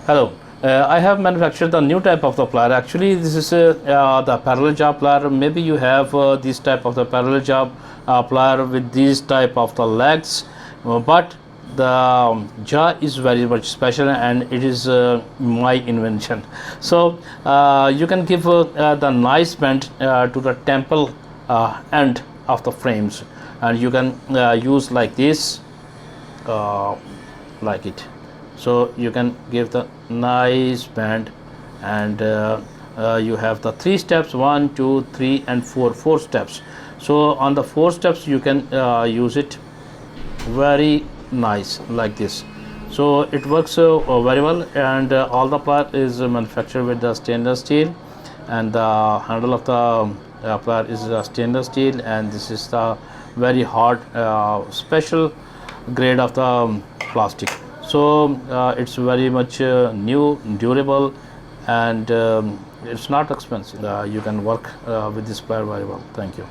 Hello, I have manufactured the new type of the plier. Actually, this is the parallel jaw plier. Maybe you have this type of the parallel jaw plier with these type of the legs, but the jaw is very much special and it is my invention. So you can give the nice bend to the temple end of the frames, and you can use like this, like it. So you can give the nice band, and you have the 3 steps, 1 2 3 and 4 steps. So on the 4 steps you can use it very nice like this. So it works very well, and all the part is manufactured with the stainless steel, and the handle of the plier is stainless steel, and this is the very hard special grade of the plastic. So it's very much new, durable, and it's not expensive. You can work with this plier very well. Thank you.